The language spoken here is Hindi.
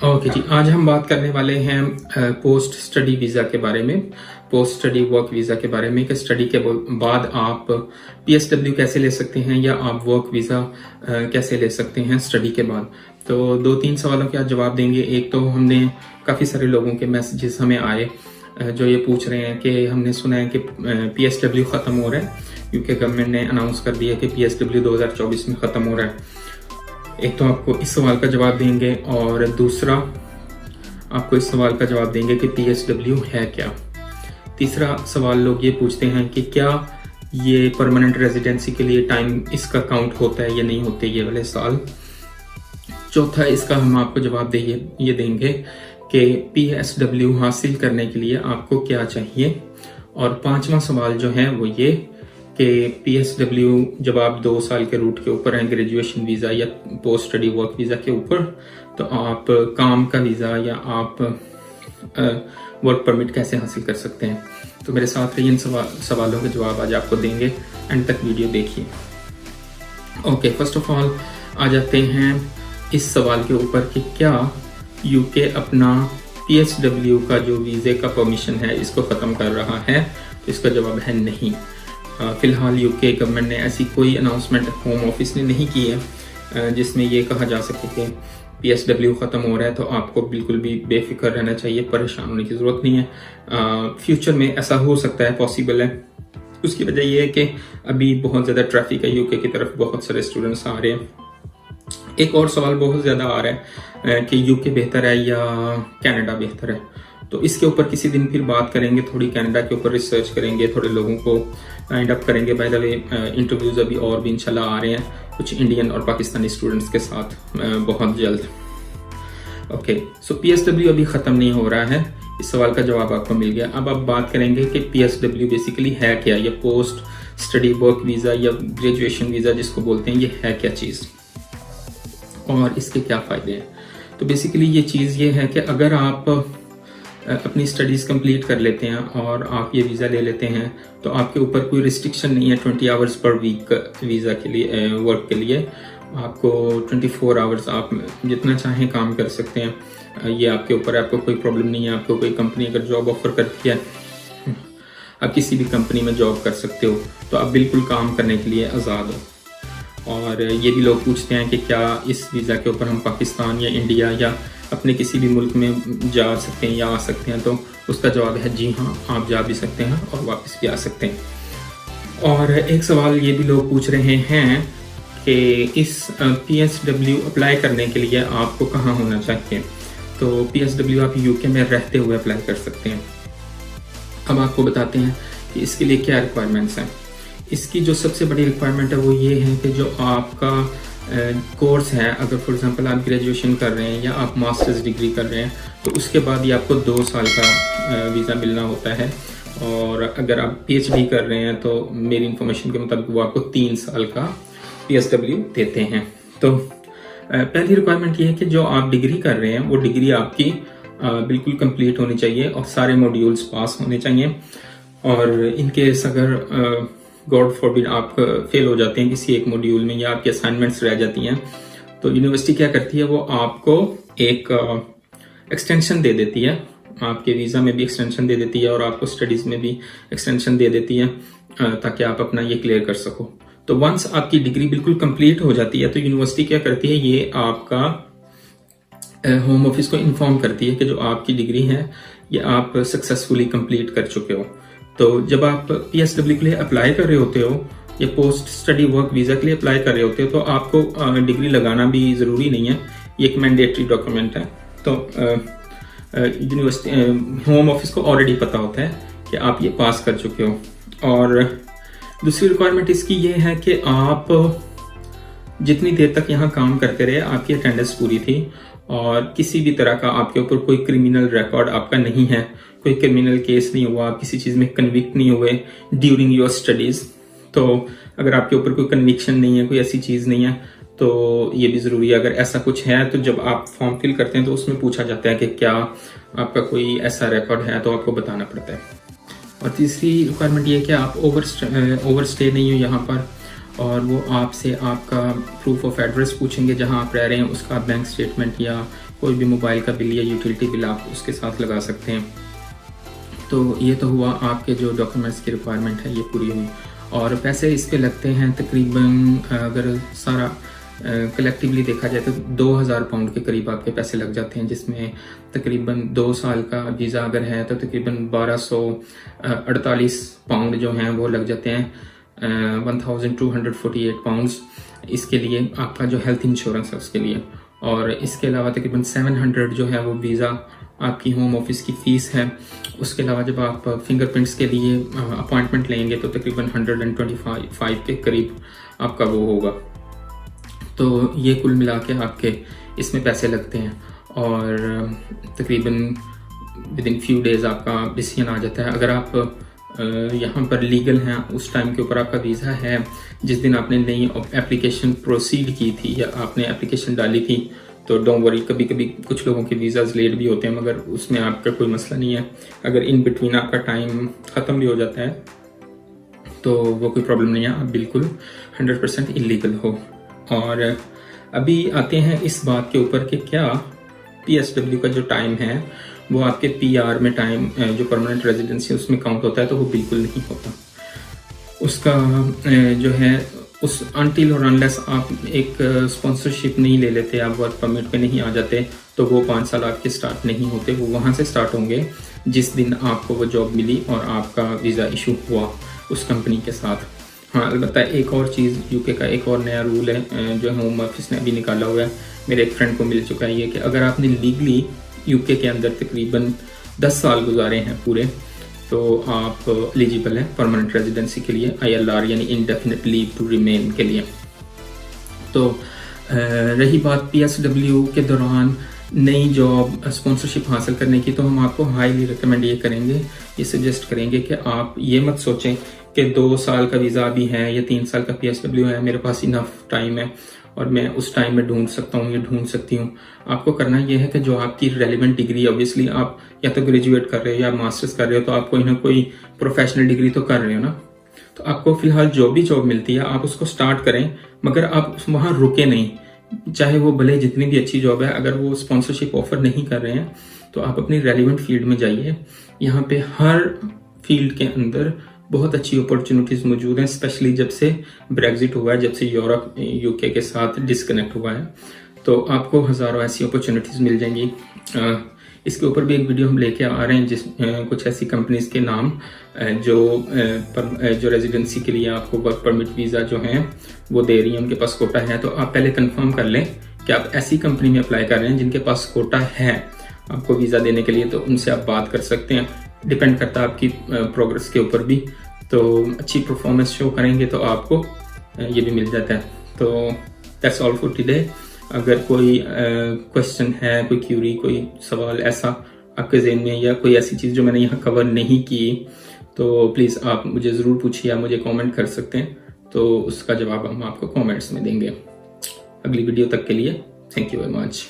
ओके जी, आज हम बात करने वाले हैं पोस्ट स्टडी वीज़ा के बारे में, पोस्ट स्टडी वर्क वीज़ा के बारे में कि स्टडी के बाद आप पीएसडब्ल्यू कैसे ले सकते हैं या आप वर्क वीज़ा कैसे ले सकते हैं स्टडी के बाद। तो 2-3 सवालों के आज जवाब देंगे। एक तो हमने काफ़ी सारे लोगों के मैसेजेस हमें आए जो ये पूछ रहे हैं कि हमने सुना है कि पीएसडब्ल्यू ख़त्म हो रहा है, यूके गवर्नमेंट ने अनाउंस कर दिया कि पीएसडब्ल्यू 2024 में ख़त्म हो रहा है। एक तो आपको इस सवाल का जवाब देंगे और दूसरा आपको इस सवाल का जवाब देंगे कि पीएसडब्ल्यू है क्या। तीसरा सवाल लोग ये पूछते हैं कि क्या ये परमानेंट रेजिडेंसी के लिए टाइम इसका काउंट होता है या नहीं होते ये वाले साल। चौथा इसका हम आपको जवाब ये देंगे कि पीएसडब्ल्यू हासिल करने के लिए आपको क्या चाहिए। और पांचवा सवाल जो है वो ये कि पीएसडब्ल्यू जब आप 2 साल के रूट के ऊपर हैं, ग्रेजुएशन वीज़ा या पोस्ट स्टडी वर्क वीज़ा के ऊपर, तो आप काम का वीज़ा या आप वर्क परमिट कैसे हासिल कर सकते हैं। तो मेरे साथ रहिए, इन सवालों के जवाब आज आपको देंगे। एंड तक वीडियो देखिए। ओके, फर्स्ट ऑफ ऑल आ जाते हैं इस सवाल के ऊपर कि क्या यूके अपना पीएसडब्ल्यू का जो वीज़े का परमिशन है इसको ख़त्म कर रहा है। तो इसका जवाब है नहीं। फिलहाल यूके गवर्नमेंट ने ऐसी कोई अनाउंसमेंट होम ऑफिस ने नहीं की है जिसमें ये कहा जा सके कि पीएसडब्ल्यू ख़त्म हो रहा है। तो आपको बिल्कुल भी बेफिक्र रहना चाहिए, परेशान होने की ज़रूरत नहीं है। फ्यूचर में ऐसा हो सकता है, पॉसिबल है। उसकी वजह यह है कि अभी बहुत ज़्यादा ट्रैफिक है यूके की तरफ, बहुत सारे स्टूडेंट्स आ रहे हैं। एक और सवाल बहुत ज़्यादा आ रहा है कि यूके बेहतर है या कनाडा बेहतर है। तो इसके ऊपर किसी दिन फिर बात करेंगे, थोड़ी कनाडा के ऊपर रिसर्च करेंगे, थोड़े लोगों को लाइंड अप करेंगे। बाय द वे इंटरव्यूज़ अभी और भी इंशाल्लाह आ रहे हैं कुछ इंडियन और पाकिस्तानी स्टूडेंट्स के साथ बहुत जल्द। ओके, सो पीएसडब्ल्यू अभी ख़त्म नहीं हो रहा है। इस सवाल का जवाब आपको मिल गया। अब आप बात करेंगे कि पीएसडब्ल्यू बेसिकली है क्या, या पोस्ट स्टडी वर्क वीज़ा या ग्रेजुएशन वीज़ा जिसको बोलते हैं, ये है क्या चीज़ और इसके क्या फ़ायदे हैं। तो बेसिकली ये चीज़ ये है कि अगर आप अपनी स्टडीज़ कंप्लीट कर लेते हैं और आप ये वीज़ा ले लेते हैं तो आपके ऊपर कोई रिस्ट्रिक्शन नहीं है 20 आवर्स पर वीक वीज़ा के लिए, वर्क के लिए। आपको 24 आवर्स आप जितना चाहें काम कर सकते हैं। ये आपके ऊपर है, आपको कोई प्रॉब्लम नहीं है। आपको कोई कंपनी अगर जॉब ऑफर करती है, आप किसी भी कंपनी में जॉब कर सकते हो, तो आप बिल्कुल काम करने के लिए आज़ाद हो। और ये भी लोग पूछते हैं कि क्या इस वीज़ा के ऊपर हम पाकिस्तान या इंडिया या अपने किसी भी मुल्क में जा सकते हैं या आ सकते हैं। तो उसका जवाब है जी हाँ, आप जा भी सकते हैं और वापस भी आ सकते हैं। और एक सवाल ये भी लोग पूछ रहे हैं कि इस पीएसडब्ल्यू अप्लाई करने के लिए आपको कहाँ होना चाहिए। तो पीएसडब्ल्यू आप यूके में रहते हुए अप्लाई कर सकते हैं। अब आपको बताते हैं कि इसके लिए क्या रिक्वायरमेंट्स हैं। इसकी जो सबसे बड़ी रिक्वायरमेंट है वो ये है कि जो आपका कोर्स है, अगर फॉर एग्जांपल आप ग्रेजुएशन कर रहे हैं या आप मास्टर्स डिग्री कर रहे हैं, तो उसके बाद ही आपको 2 साल का वीज़ा मिलना होता है। और अगर आप पीएचडी कर रहे हैं तो मेरी इन्फॉर्मेशन के मुताबिक वो आपको 3 साल का पीएसडब्ल्यू देते हैं। तो पहली रिक्वायरमेंट ये है कि जो आप डिग्री कर रहे हैं वो डिग्री आपकी बिल्कुल कंप्लीट होनी चाहिए और सारे मॉड्यूल्स पास होने चाहिए। और इनकेस अगर गॉड फॉरबिड आप फेल हो जाते हैं किसी एक मॉड्यूल में या आपकी असाइनमेंट्स रह जाती हैं, तो यूनिवर्सिटी क्या करती है, वो आपको एक एक्सटेंशन दे देती है। आपके वीज़ा में भी एक्सटेंशन दे देती है और आपको स्टडीज़ में भी एक्सटेंशन दे देती है ताकि आप अपना ये क्लियर कर सको। तो वंस आपकी डिग्री बिल्कुल कंप्लीट हो जाती है तो यूनिवर्सिटी क्या करती है, ये आपका होम ऑफिस को इन्फॉर्म करती है कि जो आपकी डिग्री है ये आप सक्सेसफुली कंप्लीट कर चुके हो। तो जब आप पीएसडब्ल्यू के लिए अप्लाई कर रहे होते हो या पोस्ट स्टडी वर्क वीज़ा के लिए अप्लाई कर रहे होते हो तो आपको डिग्री लगाना भी ज़रूरी नहीं है, ये एक मैंडेटरी डॉक्यूमेंट है। तो यूनिवर्सिटी होम ऑफिस को ऑलरेडी पता होता है कि आप ये पास कर चुके हो। और दूसरी रिक्वायरमेंट इसकी ये है कि आप जितनी देर तक यहाँ काम करते रहे आपकी अटेंडेंस पूरी थी और किसी भी तरह का आपके ऊपर कोई क्रिमिनल रिकॉर्ड आपका नहीं है, कोई क्रिमिनल केस नहीं हुआ, आप किसी चीज़ में कन्विक्ट नहीं हुए ड्यूरिंग योर स्टडीज़। तो अगर आपके ऊपर कोई कन्विक्शन नहीं है, कोई ऐसी चीज़ नहीं है, तो ये भी ज़रूरी है। अगर ऐसा कुछ है तो जब आप फॉर्म फिल करते हैं तो उसमें पूछा जाता है कि क्या आपका कोई ऐसा रिकॉर्ड है, तो आपको बताना पड़ता है। और तीसरी रिक्वायरमेंट ये है कि आप ओवर स्टे नहीं हो यहाँ पर और वो आपसे आपका प्रूफ ऑफ एड्रेस पूछेंगे जहां आप रह रहे हैं, उसका बैंक स्टेटमेंट या कोई भी मोबाइल का बिल या यूटिलिटी बिल आप उसके साथ लगा सकते हैं। तो ये तो हुआ आपके जो डॉक्यूमेंट्स की रिक्वायरमेंट है ये पूरी हुई। और पैसे इस पे लगते हैं तकरीबन, अगर सारा कलेक्टिवली देखा जाए तो 2000 पाउंड के करीब आपके पैसे लग जाते हैं, जिसमें तकरीबन 2 साल का वीज़ा अगर है तो तकरीबन 1248 पाउंड जो हैं वो लग जाते हैं, 1248 पाउंड्स इसके लिए आपका जो हेल्थ इंश्योरेंस है उसके लिए। और इसके अलावा तकरीबन 700 जो है वो वीज़ा आपकी होम ऑफिस की फ़ीस है। उसके अलावा जब आप फिंगरप्रिंट्स के लिए अपॉइंटमेंट लेंगे तो तकरीबन 125 के करीब आपका वो होगा। तो ये कुल मिला के आपके इसमें पैसे लगते हैं और तकरीबन विद इन फ्यू डेज़ आपका डिसीजन आ जाता है। अगर आप यहाँ पर लीगल हैं, उस टाइम के ऊपर आपका वीज़ा है, जिस दिन आपने नई एप्लीकेशन प्रोसीड की थी या आपने एप्लीकेशन डाली थी, तो डोंट वरी, कभी कभी कुछ लोगों के वीज़ाज लेट भी होते हैं, मगर उसमें आपका कोई मसला नहीं है। अगर इन बिटवीन आपका टाइम ख़त्म भी हो जाता है तो वो कोई प्रॉब्लम नहीं है, आप बिल्कुल 100% इलीगल हो। और अभी आते हैं इस बात के ऊपर कि क्या PSW का जो टाइम है वो आपके PR में टाइम जो परमानेंट रेजिडेंसी उसमें काउंट होता है, तो वो बिल्कुल नहीं होता। उसका जो है उस अनटिल और अनलेस आप एक स्पॉन्सरशिप नहीं ले लेते, आप वर्क परमिट पे नहीं आ जाते, तो वो 5 साल आपके स्टार्ट नहीं होते। वो वहाँ से स्टार्ट होंगे जिस दिन आपको वो जॉब मिली और आपका वीज़ा इशू हुआ उस कंपनी के साथ। हाँ, अलबत्ता एक और चीज़, यूके का एक और नया रूल है जो होम ऑफिस ने अभी निकाला हुआ है, मेरे एक फ्रेंड को मिल चुका है ये, कि अगर आपने लीगली यूके के अंदर तकरीबन 10 साल गुजारे हैं पूरे, तो आप एलिजिबल हैं परमानेंट रेजिडेंसी के लिए, ILR यानी इंडेफिनिट लीव टू रिमेन के लिए। तो रही बात PSW के दौरान नई जॉब स्पॉन्सरशिप हासिल करने की, तो हम आपको हाईली रिकमेंड ये करेंगे, ये सजेस्ट करेंगे कि आप ये मत सोचें कि 2 साल का वीज़ा भी है या 3 साल का PSW है, मेरे पास इनफ टाइम है और मैं उस टाइम में ढूंढ सकता हूँ या ढूंढ सकती हूँ। आपको करना यह है कि जो आपकी रेलिवेंट डिग्री, ऑब्वियसली आप या तो ग्रेजुएट कर रहे हो या मास्टर्स कर रहे हो, तो आप कोई ना कोई प्रोफेशनल डिग्री तो कर रहे हो ना, तो आपको फिलहाल जो भी जॉब मिलती है आप उसको स्टार्ट करें, मगर आप वहाँ रुके नहीं। चाहे वो भले जितनी भी अच्छी जॉब है, अगर वो स्पॉन्सरशिप ऑफर नहीं कर रहे हैं तो आप अपनी रेलिवेंट फील्ड में जाइए। यहाँ पे हर फील्ड के अंदर बहुत अच्छी अपॉर्चुनिटीज मौजूद हैं, स्पेशली जब से ब्रेग्जिट हुआ है, जब से यूरोप यूके के साथ डिस्कनेक्ट हुआ है, तो आपको हज़ारों ऐसी अपॉर्चुनिटीज मिल जाएंगी। इसके ऊपर भी एक वीडियो हम लेके आ रहे हैं, जिस कुछ ऐसी कंपनीज के नाम जो रेजिडेंसी के लिए आपको वर्क परमिट वीज़ा जो हैं वो दे रही हैं, उनके पास कोटा है। तो आप पहले कंफर्म कर लें कि आप ऐसी कंपनी में अप्लाई कर रहे हैं जिनके पास कोटा है आपको वीज़ा देने के लिए, तो उनसे आप बात कर सकते हैं। डिपेंड करता है आपकी प्रोग्रेस के ऊपर भी, तो अच्छी परफॉर्मेंस शो करेंगे तो आपको ये भी मिल जाता है। तो दैट्स ऑल फॉर टुडे। अगर कोई क्वेश्चन है, कोई क्यूरी, कोई सवाल ऐसा आपके ज़हन में, या कोई ऐसी चीज़ जो मैंने यहाँ कवर नहीं की, तो प्लीज़ आप मुझे ज़रूर पूछिए, आप मुझे कमेंट कर सकते हैं, तो उसका जवाब हम आपको कमेंट्स में देंगे। अगली वीडियो तक के लिए थैंक यू वेरी मच।